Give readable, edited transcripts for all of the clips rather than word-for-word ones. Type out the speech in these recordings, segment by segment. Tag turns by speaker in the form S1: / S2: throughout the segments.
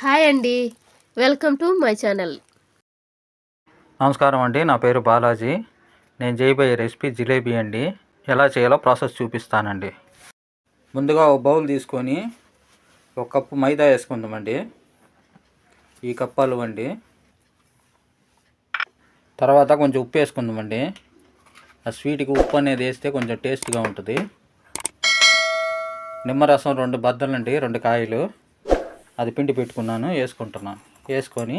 S1: Hi అండి. Welcome to my channel.
S2: నమస్కారం అండి. నా పేరు బాలాజీ. నేను చేయబోయే రెసిపీ జిలేబీ అండి. ఎలా చేయాలో ప్రాసెస్ చూపిస్తానండి. ముందుగా ఒక బౌల్ తీసుకొని ఒక కప్పు మైదా వేసుకుందామండి. ఈ కప్పు అలువండి. తర్వాత కొంచెం ఉప్పు వేసుకుందామండి. ఆ స్వీట్కి ఉప్పు అనేది వేస్తే కొంచెం టేస్ట్గా ఉంటుంది. నిమ్మరసం 2 బద్దలండి, 2 కాయలు అది పిండి పెట్టుకున్నాను, వేసుకుంటున్నాను. వేసుకొని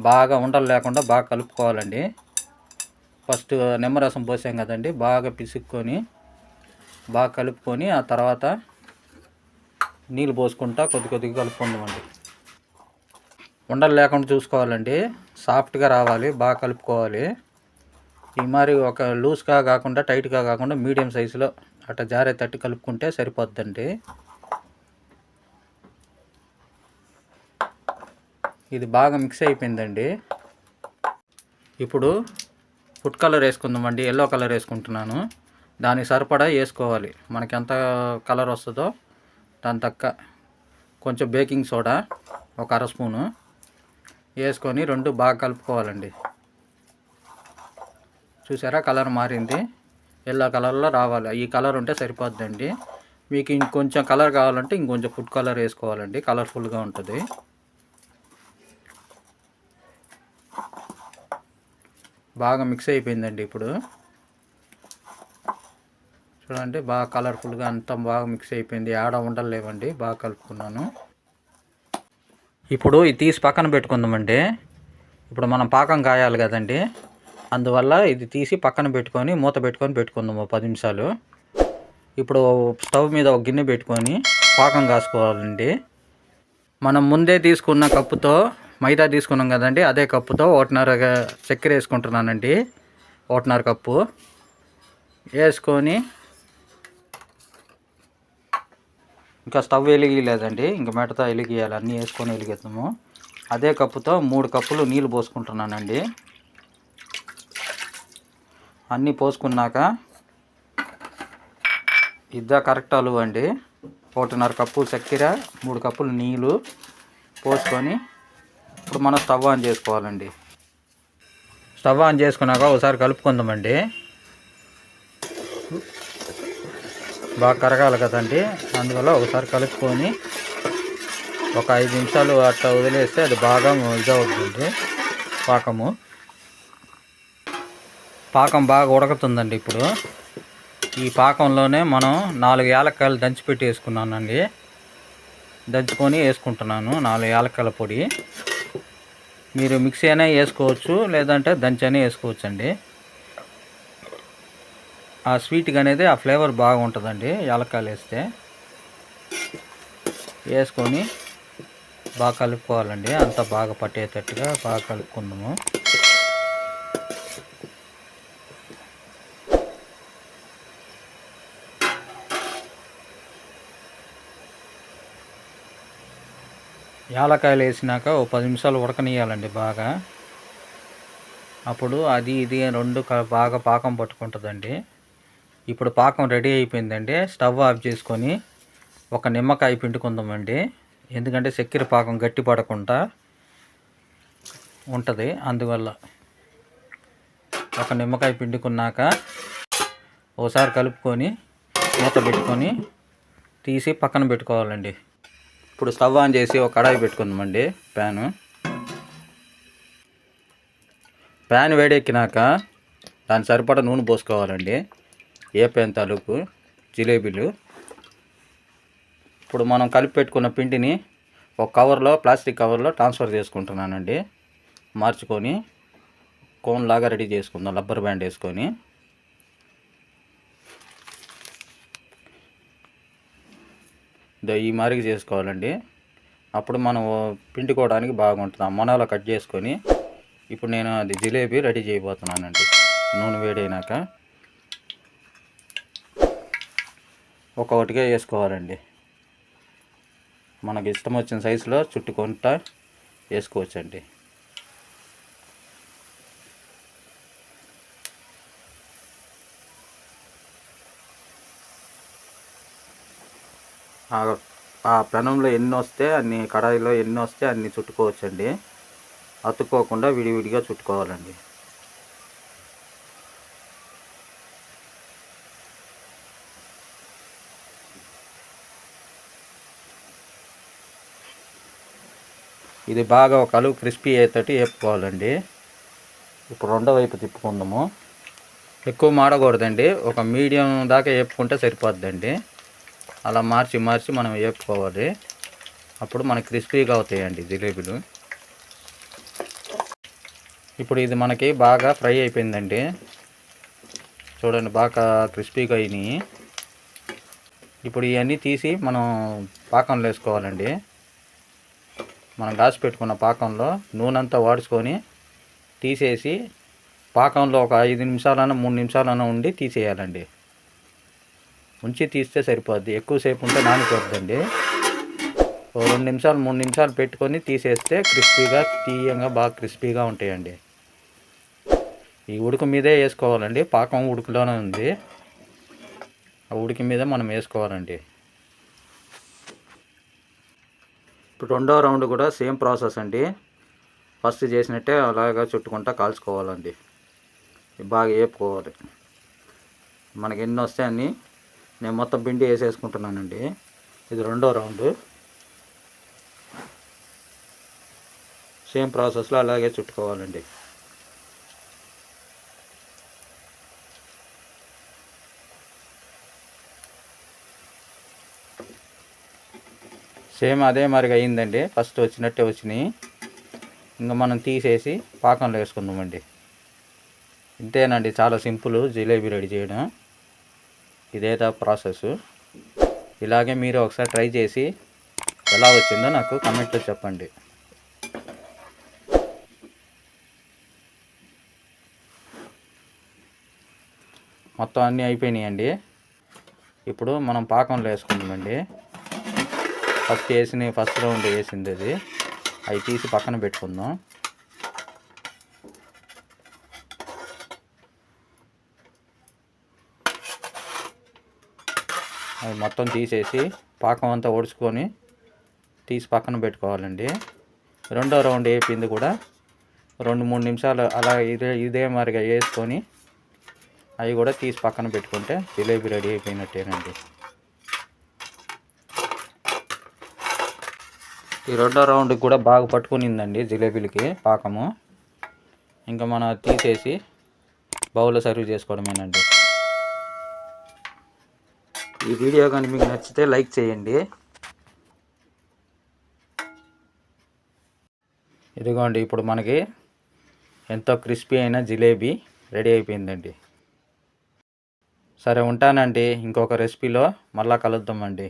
S2: బాగా ఉండలు లేకుండా బాగా కలుపుకోవాలండి. ఫస్ట్ నిమ్మరసం పోసాం కదండి, బాగా పిసుక్కొని బాగా కలుపుకొని ఆ తర్వాత నీళ్ళు పోసుకుంటా కొద్ది కొద్దిగా కలుపుకుందామండి. ఉండలు లేకుండా చూసుకోవాలండి. సాఫ్ట్గా రావాలి, బాగా కలుపుకోవాలి. ఈ మరి ఒక లూజ్గా కాకుండా టైట్గా కాకుండా మీడియం సైజులో అట్లా జారే తట్టి కలుపుకుంటే సరిపోద్దండి. ఇది బాగా మిక్స్ అయిపోయిందండి. ఇప్పుడు ఫుడ్ కలర్ వేసుకుందామండి. ఎల్లో కలర్ వేసుకుంటున్నాను. దానికి సరిపడా వేసుకోవాలి. మనకి ఎంత కలర్ వస్తుందో దాని తక్క. కొంచెం బేకింగ్ సోడా ఒక 1/2 స్పూను వేసుకొని 2 బాగా కలుపుకోవాలండి. చూసారా, కలర్ మారింది. ఎల్లో కలర్లో రావాలి. ఈ కలర్ ఉంటే సరిపోద్దండి. మీకు ఇంకొంచెం కలర్ కావాలంటే ఇంకొంచెం ఫుడ్ కలర్ వేసుకోవాలండి, కలర్ఫుల్గా ఉంటుంది. బాగా మిక్స్ అయిపోయిందండి. ఇప్పుడు చూడండి, బాగా కలర్ఫుల్గా అంతా బాగా మిక్స్ అయిపోయింది. ఆడ ఉండలేవండి, బాగా కలుపుకున్నాను. ఇప్పుడు ఇది తీసి పక్కన పెట్టుకుందామండి. ఇప్పుడు మనం పాకం కాయాలి కదండి, అందువల్ల ఇది తీసి పక్కన పెట్టుకొని మూత పెట్టుకుందాము 10 నిమిషాలు. ఇప్పుడు స్టవ్ మీద ఒక గిన్నె పెట్టుకొని పాకం కాసుకోవాలండి. మనం ముందే తీసుకున్న కప్పుతో మైదా తీసుకున్నాం కదండి, అదే కప్పుతో 1.5 చక్కెర వేసుకుంటున్నానండి. 1.5 కప్పు వేసుకొని ఇంకా స్టవ్ వెలిగిలేదండి, ఇంకా మెటతో వెలిగియాలి. అన్నీ వేసుకొని వెలిగిద్దాము. అదే కప్పుతో 3 కప్పులు నీళ్ళు పోసుకుంటున్నానండి. అన్నీ పోసుకున్నాక ఇద్దా కరెక్ట్ అలువ అండి. 1.5 కప్పు చక్కెర, 3 కప్పులు నీళ్ళు పోసుకొని ఇప్పుడు మనం స్టవ్ ఆన్ చేసుకోవాలండి. స్టవ్ ఆన్ చేసుకున్నాక ఒకసారి కలుపుకుందామండి. బాగా కరగాలి కదండి, అందువల్ల ఒకసారి కలుపుకొని ఒక 5 నిమిషాలు అట్లా వదిలేస్తే అది బాగా ఇదవుతుంది. పాకం బాగా ఉడకుతుందండి. ఇప్పుడు ఈ పాకంలోనే మనం 4 యాలక్కాయలు దంచిపెట్టి వేసుకున్నానండి. దంచుకొని వేసుకుంటున్నాను 4 యాలక్కాయల పొడి. మీరు మిక్సీ అయినా వేసుకోవచ్చు, లేదంటే దంచి అయినా వేసుకోవచ్చు అండి. ఆ స్వీట్గా అనేది ఆ ఫ్లేవర్ బాగుంటుందండి యాలక్కాయలు వేస్తే. వేసుకొని బాగా కలుపుకోవాలండి. అంతా బాగా పట్టేటట్టుగా బాగా కలుపుకుందాము. యాలక్కాయలు వేసినాక ఓ 10 నిమిషాలు ఉడకనియాలండి బాగా. అప్పుడు అది ఇది 2 బాగా పాకం పట్టుకుంటుందండి. ఇప్పుడు పాకం రెడీ అయిపోయిందండి. స్టవ్ ఆఫ్ చేసుకొని ఒక నిమ్మకాయ పిండుకుందామండి. ఎందుకంటే చక్కెర పాకం గట్టి పడకుండా ఉంటుంది, అందువల్ల. ఒక నిమ్మకాయ పిండుకున్నాక ఒకసారి కలుపుకొని మూత పెట్టుకొని తీసి పక్కన పెట్టుకోవాలండి. ఇప్పుడు స్టవ్ ఆన్ చేసి ఒక కడాయి పెట్టుకుందామండి. ప్యాన్ వేడెక్కినాక దాని సరిపడా నూనె పోసుకోవాలండి. ఏ ప్యాన్ తాలూకు జిలేబీలు. ఇప్పుడు మనం కలిపి పెట్టుకున్న పిండిని ఒక కవర్లో, ప్లాస్టిక్ కవర్లో ట్రాన్స్ఫర్ చేసుకుంటున్నానండి. మార్చుకొని కోన్ లాగా రెడీ చేసుకుందాం, రబ్బర్ బ్యాండ్ వేసుకొని. ఈ మాదిరిగా చేసుకోవాలండి. అప్పుడు మనం పిండుకోవడానికి బాగుంటుంది. ఆ మొనలో కట్ చేసుకొని ఇప్పుడు నేను అది జిలేబీ రెడీ చేయబోతున్నానండి. నూనె వేడైనాక ఒక్కొక్కటిగా వేసుకోవాలండి. మనకి ఇష్టం వచ్చిన సైజులో చుట్టుకుంటా వేసుకోవచ్చండి. ఆ పెనంలో ఎన్ని వస్తే అన్ని, కడాయిలో ఎన్ని వస్తే అన్ని చుట్టుకోవచ్చండి. అతుక్కోకుండా విడివిడిగా చుట్టుకోవాలండి. ఇది బాగా ఒక అలుగు క్రిస్పీ అయ్యేటట్టు వేపుకోవాలండి. ఇప్పుడు రెండో వైపు తిప్పుకుందాము. ఎక్కువ మాడకూడదండి, ఒక మీడియం దాకా వేపుకుంటే సరిపోద్దండి. అలా మార్చి మార్చి మనం వేపుకోవాలి. అప్పుడు మనకి క్రిస్పీగా అవుతాయండి జిలేబీలు. ఇప్పుడు ఇది మనకి బాగా ఫ్రై అయిపోయిందండి. చూడండి, బాగా క్రిస్పీగా అయినాయి. ఇప్పుడు ఇవన్నీ తీసి మనం పాకంలో వేసుకోవాలండి. మనం కాసి పెట్టుకున్న పాకంలో నూనె అంతా వాడుకొని తీసేసి పాకంలో ఒక 5 నిమిషాలన్నా 3 నిమిషాలన్నా ఉండి తీసేయాలండి. ఉంచి తీస్తే సరిపోద్ది. ఎక్కువసేపు ఉంటే నానిపోద్దండి. ఓ 2 నిమిషాలు 3 నిమిషాలు పెట్టుకొని తీసేస్తే క్రిస్పీగా, తీయంగా, బాగా క్రిస్పీగా ఉంటాయండి. ఈ ఉడుకు మీదే వేసుకోవాలండి. పాకం ఉడుకులోనే ఉంది, ఆ ఉడికి మీద మనం వేసుకోవాలండి. ఇప్పుడు రెండో రౌండ్ కూడా సేమ్ ప్రాసెస్ అండి. ఫస్ట్ చేసినట్టే అలాగా చుట్టుకుంటా కాల్చుకోవాలండి. బాగా వేపుకోవాలి. మనకి ఎన్ని వస్తే అన్ని. నేను మొత్తం పిండి వేసేసుకుంటున్నానండి. ఇది రెండో రౌండ్. సేమ్ ప్రాసెస్లో అలాగే చుట్టుకోవాలండి. సేమ్ అదే మరిగా అయిందండి. ఫస్ట్ వచ్చినట్టే వచ్చినాయి. ఇంకా మనం తీసేసి పాకంలో వేసుకుందామండి. ఇంతేనండి, చాలా సింపుల్ జిలేబీ రెడీ చేయడం. ఇదేదా ప్రాసెస్. ఇలాగే మీరు ఒకసారి ట్రై చేసి ఎలా వచ్చిందో నాకు కామెంట్లో చెప్పండి. మొత్తం అన్నీ అయిపోయినాయండి. ఇప్పుడు మనం పాకంలో వేసుకుందామండి. ఫస్ట్ రౌండ్ వేసింది అది, అవి తీసి పక్కన పెట్టుకుందాం. అవి మొత్తం తీసేసి పాకం అంతా ఒడుచుకొని తీసి పక్కన పెట్టుకోవాలండి. రెండో రౌండ్ వేపింది కూడా 2-3 నిమిషాలు అలా ఇదే మరిగా వేసుకొని అవి కూడా తీసి పక్కన పెట్టుకుంటే జిలేబీ రెడీ అయిపోయినట్టేనండి. ఈ రెండో రౌండ్కి కూడా బాగా పట్టుకునిందండి జిలేబీలకి పాకము. ఇంకా మనం తీసేసి బౌల్లో సర్వ్ చేసుకోవడమేనండి. ఈ వీడియో కానీ మీకు నచ్చితే లైక్ చేయండి. ఇదిగోండి, ఇప్పుడు మనకి ఎంతో క్రిస్పీ అయిన జిలేబీ రెడీ అయిపోయిందండి. సరే, ఉంటానండి. ఇంకొక రెసిపీలో మళ్ళా కలుద్దామండి.